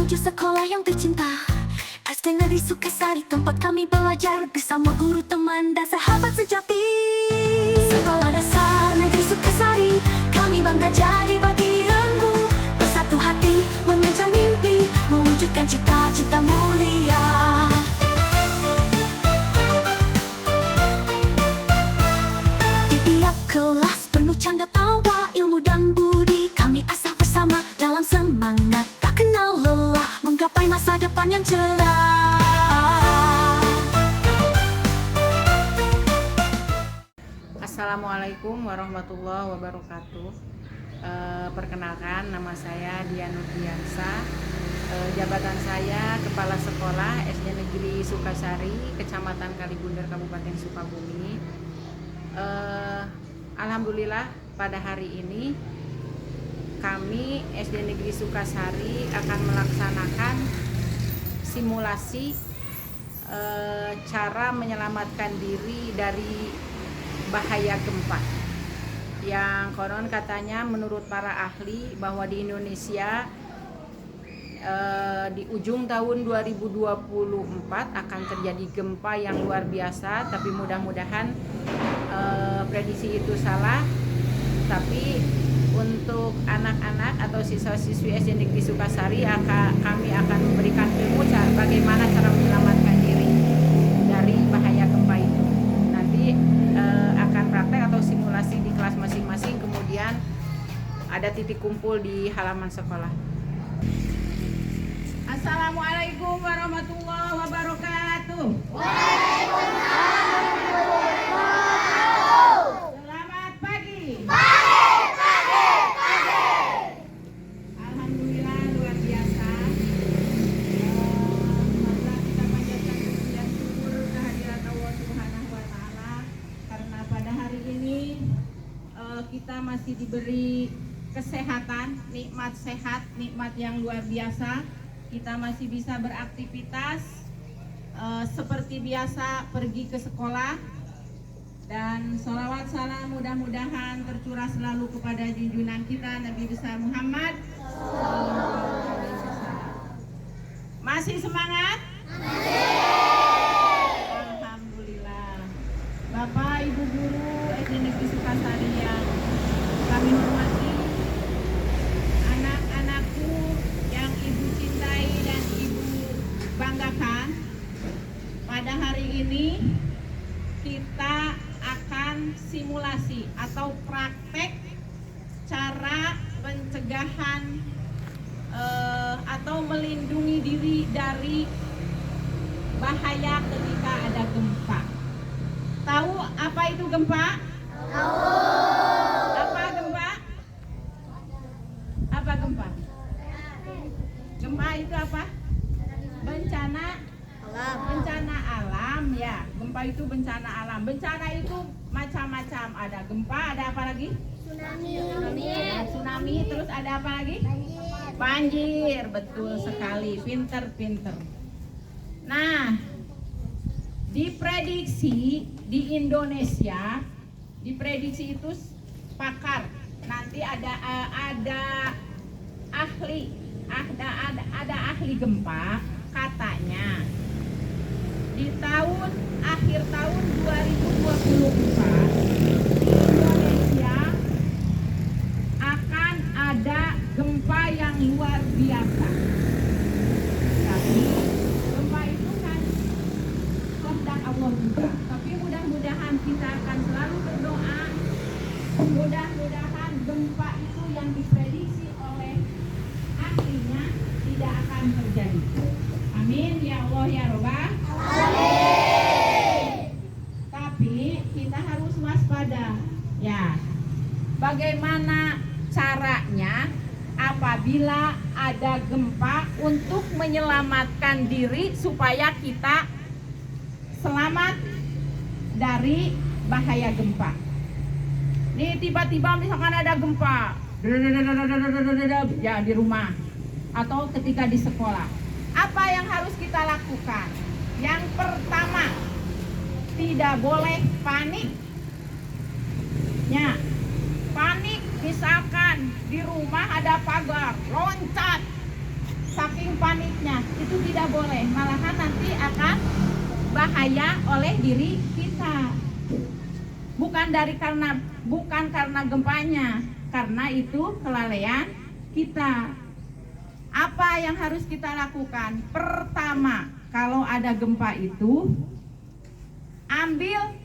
menuju sekolah yang tercinta. SD Negeri Sukasari, tempat kami belajar bersama guru, teman, dan sahabat sejati. Sekolah Dasar Negeri Sukasari, kami bangga jadi bagianmu. Bersatu hati, mengejar mimpi, mewujudkan cita-cita mulia. Di tiap kelas penuh canda tawa, ilmu dan budi kami asah bersama dalam semangat tak kenal lelah, menggapai masa depan yang cerah. Assalamualaikum warahmatullahi wabarakatuh. Perkenalkan, nama saya Dian Nurdiansa. Jabatan saya Kepala Sekolah SD Negeri Sukasari, Kecamatan Kalibundar, Kabupaten Sukabumi. Alhamdulillah pada hari ini kami SD Negeri Sukasari akan melaksanakan simulasi cara menyelamatkan diri dari bahaya gempa, yang konon katanya menurut para ahli bahwa di Indonesia di ujung tahun 2024 akan terjadi gempa yang luar biasa. Tapi mudah-mudahan prediksi itu salah. Tapi untuk anak-anak atau siswa-siswi SD Negeri Sukasari kami akan memberikan ilmu bagaimana cara menyelamatkan diri dari bahaya gempa itu. Nanti akan praktek atau simulasi di kelas masing-masing, kemudian ada titik kumpul di halaman sekolah. Assalamualaikum warahmatullahi wabarakatuh. Selamat pagi. Alhamdulillah, luar biasa. Semoga kita panjatkan puji dan syukur kehadirat Allah Subhanahu wa Ta'ala, karena pada hari ini kita masih diberi kesehatan, nikmat sehat, nikmat yang luar biasa. Kita masih bisa beraktivitas seperti biasa, pergi ke sekolah, dan sholawat salam mudah-mudahan tercurah selalu kepada junjungan kita Nabi besar Muhammad. Masih semangat? Alhamdulillah. Bapak, Ibu guru SD Negeri Sukasari yang kami hormati, anak-anakku yang Ibu cintai dan Ibu banggakan, pada hari ini kita akan simulasi atau praktek cara pencegahan atau melindungi diri dari bahaya ketika ada gempa. Tahu apa itu gempa? Tahu. Apa gempa? Apa gempa? Gempa itu apa? Bencana alam. Bencana alam, ya. Gempa itu bencana alam. Bencana itu macam-macam. Ada gempa, ada apa lagi? Tsunami. Terus ada apa lagi? Banjir. Betul sekali. Pinter. Nah, diprediksi di Indonesia, diprediksi itu pakar. Nanti ada ahli, ada ahli gempa, katanya di akhir tahun 2024 di Indonesia akan ada gempa yang luar biasa. Tapi gempa itu kan kehendak Allah juga. Tapi mudah-mudahan kita akan selalu berdoa, mudah-mudahan gempa itu yang diprediksi oleh ahlinya tidak akan terjadi. Amin ya Allah ya Rabbal Alamin. Tapi kita harus waspada. Ya. Bagaimana caranya apabila ada gempa untuk menyelamatkan diri supaya kita selamat dari bahaya gempa? Nih tiba-tiba misalkan ada gempa, ya di rumah atau ketika di sekolah, apa yang harus kita lakukan? Yang pertama, tidak boleh panik. Ya, panik misalkan di rumah ada pagar, loncat. Saking panik boleh, malahan nanti akan bahaya oleh diri kita. Bukan karena gempanya, karena itu kelalaian kita. Apa yang harus kita lakukan? Pertama, kalau ada gempa itu, ambil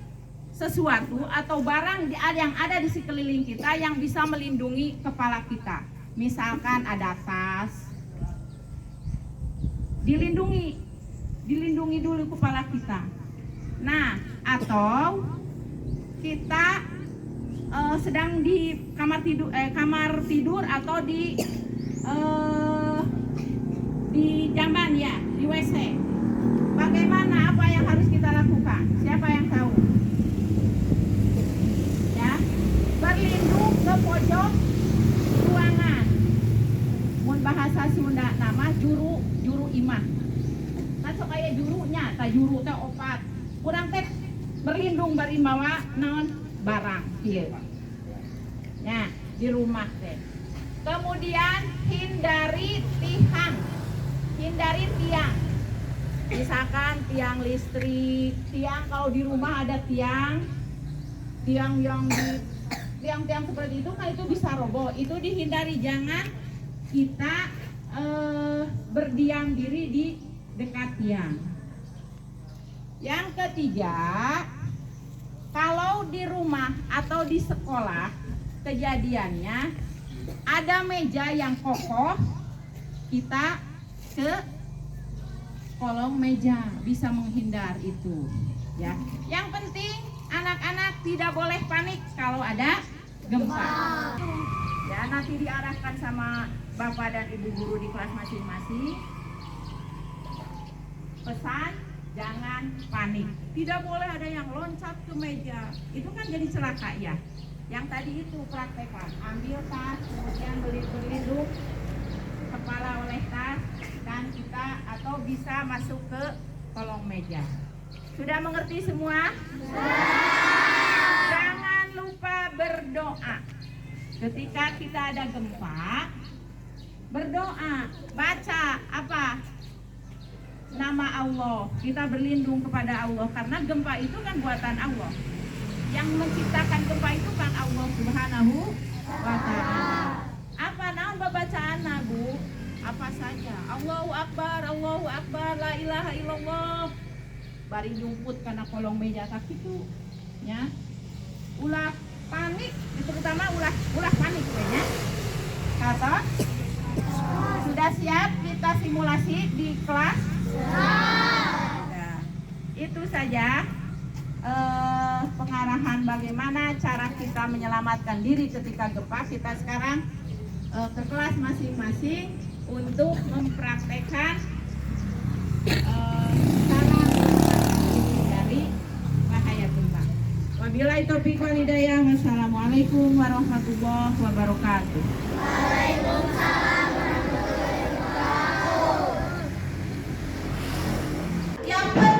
sesuatu atau barang yang ada di sekeliling kita yang bisa melindungi kepala kita. Misalkan ada tas, dilindungi dulu kepala kita. Nah, atau kita sedang di kamar tidur atau di jamban ya, di WC. Bagaimana, apa yang harus kita lakukan? Siapa yang tahu? Ya, berlindung ke pojok ruangan. Mun bahasa Sunda nama juru imah. Masuk kayak jurunya, tak juru teh opat. Kurang teh berlindung bari mawa naon barang ieu. Ya, di rumah teh. Kemudian hindari tiang. Misalkan tiang listrik, kalau di rumah ada tiang seperti itu kan itu bisa roboh. Itu dihindari, jangan kita berdiam diri di dekat tiang. Yang ketiga, kalau di rumah atau di sekolah kejadiannya ada meja yang kokoh, kita ke kolong meja, bisa menghindar itu ya. Yang penting anak-anak tidak boleh panik kalau ada gempa ya. Nanti diarahkan sama bapak dan ibu guru di kelas masing-masing. Pesan, jangan panik, tidak boleh ada yang loncat ke meja, itu kan jadi celaka ya. Yang tadi itu praktekkan, ambil tas, kemudian berlindung kepala oleh tas, dan kita atau bisa masuk ke kolong meja. Sudah mengerti semua? Jangan lupa berdoa. Ketika kita ada gempa, berdoa, baca apa? Nama Allah. Kita berlindung kepada Allah karena gempa itu kan buatan Allah. Yang menciptakan gempa itu kan Allah Subhanahu wa ta'ala. Apa naon bacaan Bu? Apa saja. Allahu Akbar, la ilaha illallah. Bari nyumput karena kolong meja tak itu. Ya. Ulah panik, terutama ulah panik ya. Kata sudah siap kita simulasi di kelas? Nah, itu saja pengarahan bagaimana cara kita menyelamatkan diri ketika gempa. Kita sekarang ke kelas masing-masing untuk mempraktekkan cara dari bahaya gempa. Wabillahi taufiq wal hidayah. Wassalamualaikum warahmatullahi wabarakatuh. Waalaikumsalam. Bye.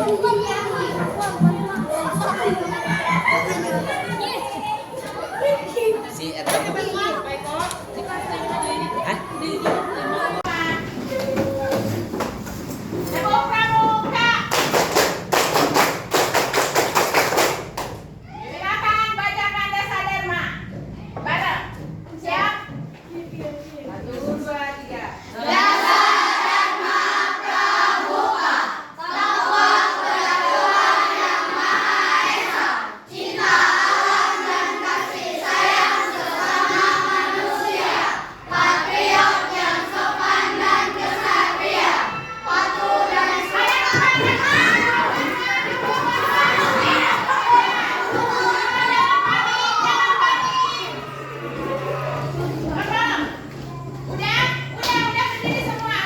Si eta Hah? Silakan bacakan dasar derma. Bareng. Siap? 1, 2, 3. Udah berdiri semua,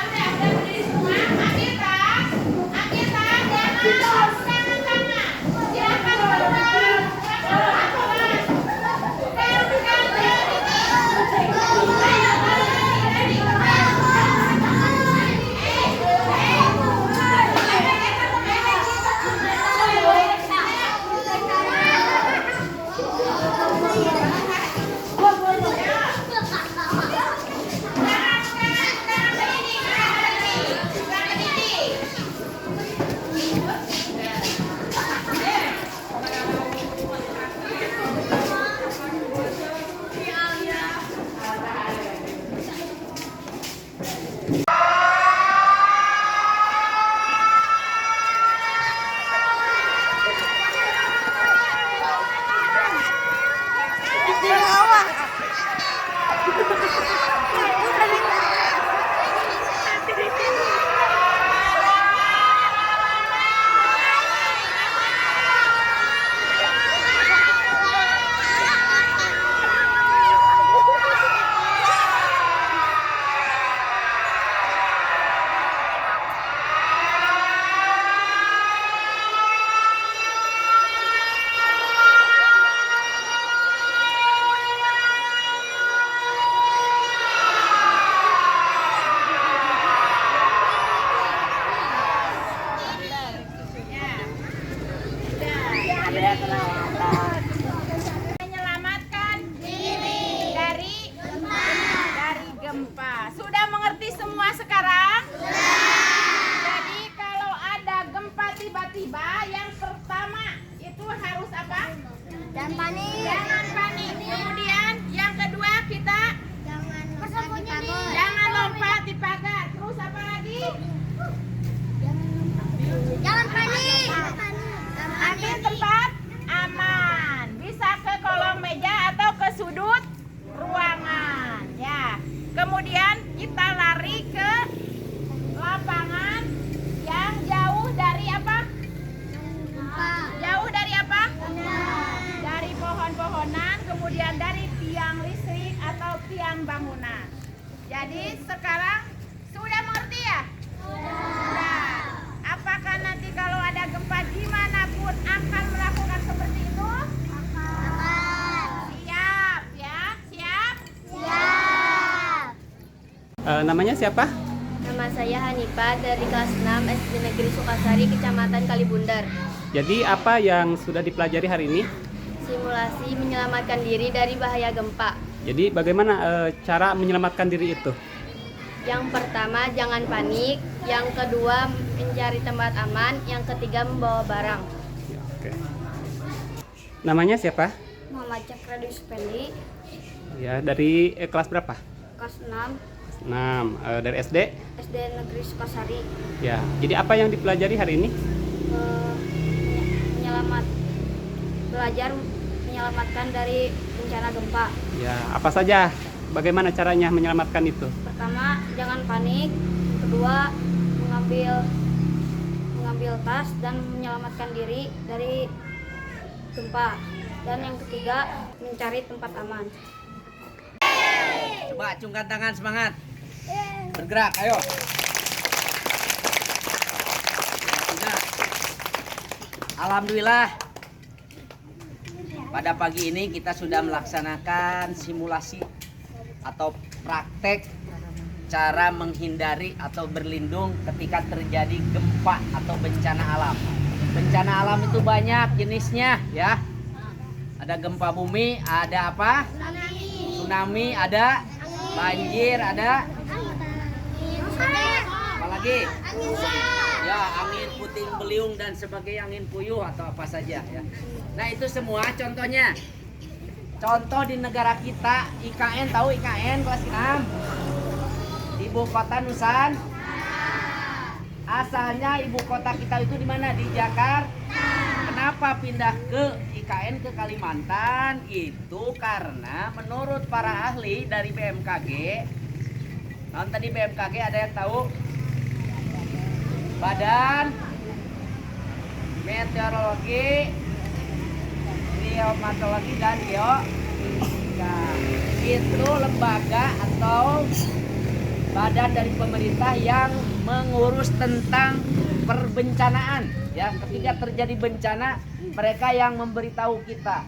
udah berdiri semua. Ambil tas, jangan tangan. Silakan keluar. Menyelamatkan diri dari gempa. Sudah mengerti semua sekarang? Jadi kalau ada gempa tiba-tiba, yang pertama itu harus apa? Dan panik. Jangan panik. Kemudian yang kedua kita jangan lompat di pagar. Terus apa lagi? Jangan panik. Ambil tempat aman. Bisa ke kolong meja atau ke sudut ruangan. Ya. Kemudian kita lari ke lapangan yang jauh dari apa? Jauh dari apa? Dari pohon-pohonan, kemudian dari tiang listrik atau tiang bangunan. Jadi sekarang sudah mengerti ya? Sudah. Apakah nanti kalau ada gempa dimanapun akan melakukan seperti itu? Siap ya? Siap? Namanya siapa? Nama saya Hanifah dari kelas 6 SD Negeri Sukasari, Kecamatan Kalibundar. Jadi apa yang sudah dipelajari hari ini? Simulasi menyelamatkan diri dari bahaya gempa. Jadi bagaimana cara menyelamatkan diri itu? Yang pertama, jangan panik. Yang kedua, mencari tempat aman. Yang ketiga, membawa barang. Ya, oke. Namanya siapa? Muhammad Cakradi Supendi, Ya, dari kelas berapa? kelas 6 6. Dari SD? SD Negeri Sukasari. Ya. Jadi apa yang dipelajari hari ini? Belajar menyelamatkan dari bencana gempa. Ya, apa saja? Bagaimana caranya menyelamatkan itu? Pertama, jangan panik. Kedua, mengambil tas dan menyelamatkan diri dari gempa. Dan yang ketiga, mencari tempat aman. Coba acungkan tangan, semangat. Bergerak, ayo. Nah, alhamdulillah pada pagi ini kita sudah melaksanakan simulasi atau praktek cara menghindari atau berlindung ketika terjadi gempa atau bencana alam. Bencana alam itu banyak jenisnya ya. Ada gempa bumi, ada apa? Tsunami, ada banjir, ada apa lagi? Ya, angin puting beliung dan sebagainya, angin puyuh atau apa saja ya. Nah, itu semua contohnya. Contoh di negara kita, IKN, tahu IKN kelas 6? Ibu kota Asalnya ibu kota kita itu di mana? Di Jakarta. Kenapa pindah ke IKN ke Kalimantan? Itu karena menurut para ahli dari BMKG, tadi BMKG ada yang tahu? Badan Meteorologi, Klimatologi dan Geofisika. Itu lembaga atau badan dari pemerintah yang mengurus tentang perbencanaan ya. Ketika terjadi bencana, mereka yang memberitahu kita,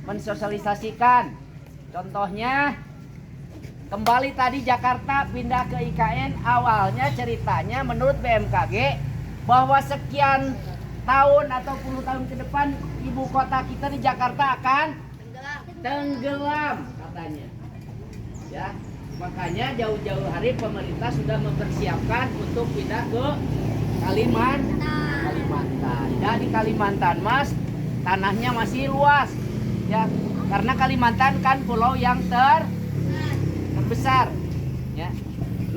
mensosialisasikan. Contohnya kembali tadi Jakarta pindah ke IKN, awalnya ceritanya menurut BMKG bahwa sekian tahun atau puluh tahun ke depan ibu kota kita di Jakarta akan tenggelam katanya ya. Makanya jauh-jauh hari pemerintah sudah mempersiapkan untuk pindah ke Kalimantan. Ya, di Kalimantan Mas, tanahnya masih luas ya, karena Kalimantan kan pulau yang terbesar ya.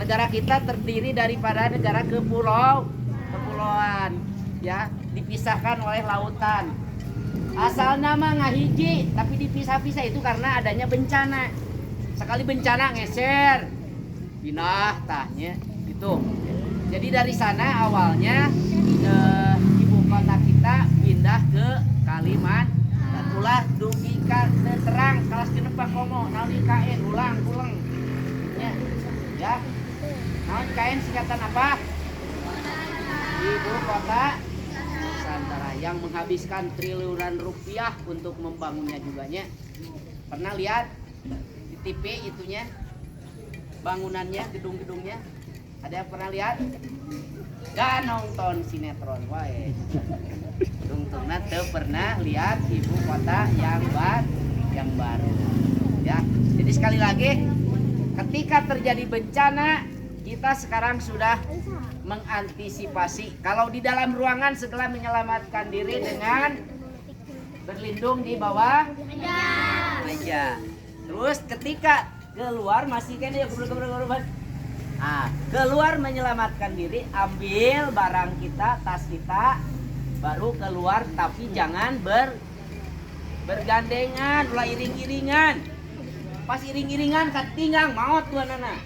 Negara kita terdiri daripada negara kepulauan ya, dipisahkan oleh lautan. Asal nama ngahiji tapi dipisah-pisah itu karena adanya bencana. Sekali bencana ngeser, pindah tahnya gitu. Jadi dari sana awalnya ibu kota kita pindah ke Kalimantan. Ulah dugi terang kelas genep komo naon IKN ulang ya. Naon IKN singkatan apa? Ibu kota Nusantara, yang menghabiskan triliunan rupiah untuk membangunnya juga nya. Pernah lihat TV itunya, bangunannya, gedung-gedungnya, ada yang pernah lihat? Gak nonton sinetron wae. Tungtungna teu pernah lihat ibu kota yang baru ya. Jadi sekali lagi, ketika terjadi bencana, kita sekarang sudah mengantisipasi. Kalau di dalam ruangan segera menyelamatkan diri dengan berlindung di bawah meja. Terus ketika keluar masih kan ya keluar menyelamatkan diri, ambil barang kita, tas kita, baru keluar, tapi jangan bergandengan, ulah iring-iringan. Pas iring-iringan ketinggang maut tuan anak.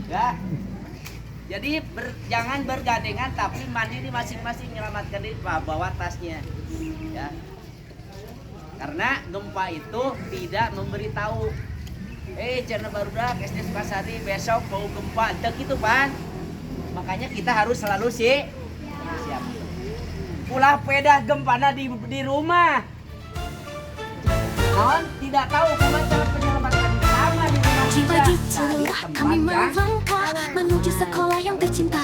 Ya. Jadi jangan bergandengan tapi mandiri masing-masing menyelamatkan diri, bawa tasnya. Ya. Karena gempa itu tidak memberitahu, cenah barudak SD Sukasari besok mau gempa, dek itu pan. Makanya kita harus selalu siap. Ulah pedah gempana di rumah. Non tidak tahu kemana cara penyelamatan sama di rumah kita. Pagi cerah kami melangkah menuju sekolah yang tercinta.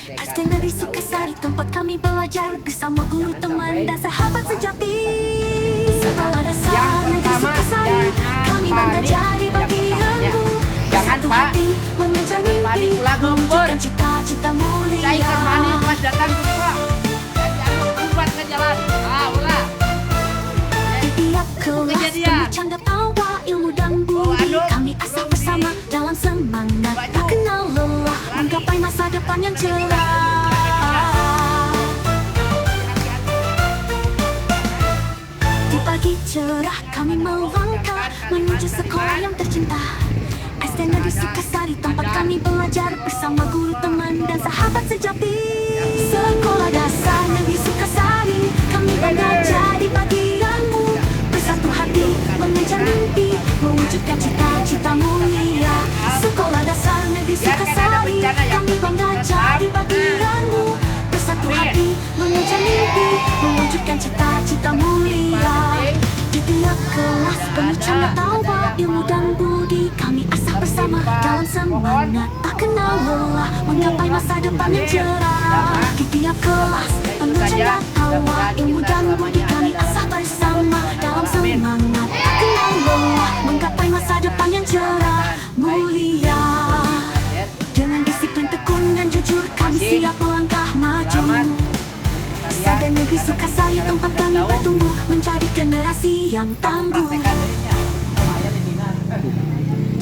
SD Negeri Sukasari, tempat kami belajar bersama guru, teman dan sahabat sejati. Sekolah dasar Negeri Sukasari, kami bangga jadi bagianmu. Jangan Pak, mengejar mimpi, mewujudkan cita-cita mulia. Saya ikan mani pas datang ke Pak. Jadi buat ke jalan. Ulah. Di tiap kelas penuh canda tawa, ilmu dan budi, kami asal bersama dalam semangat. Tak kenal lelah, menggapai masa depan yang cerah. Di pagi cerah kami melangkah menuju sekolah yang tercinta. SD Negeri Sukasari, tempat kami belajar bersama guru, teman dan sahabat sejati. Sekolah dasar Negeri Sukasari, kami bangga jadi bagianmu. Bersatu hati mengejar mimpi, mewujudkan cita-cita mulia. Sekolah dasar Negeri Sukasari, kami bangga jadi bagianmu. Bersatu hati mengejar mimpi, mewujudkan cita-cita mulia. Di tiap kelas penuh canda tawa, ilmu dan budi, kami asah bersama dalam semangat. Tak kenal lelah, menggapai masa depan yang cerah. Di tiap kelas penuh canda tawa, tawa, ilmu dan budi kami asah bersama dalam semangat kenal bahwa menggapai masa depan yang cerah mulia. Dengan disiplin tekun dan jujur kami siap melangkah maju. Sada Negeri Sukasari tempat kami bertumbuh menjadi generasi yang tangguh.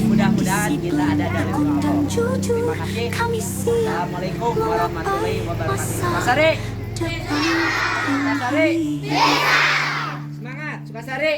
Mudah-mudahan kita ada dari Tekun dan Allah. jujur Terima kasih. kami siap Assalamualaikum warahmatullahi menggapai wabarakatuh. masa Mas Ari, depan Mas Ari. kami. Semangat, Sukasari.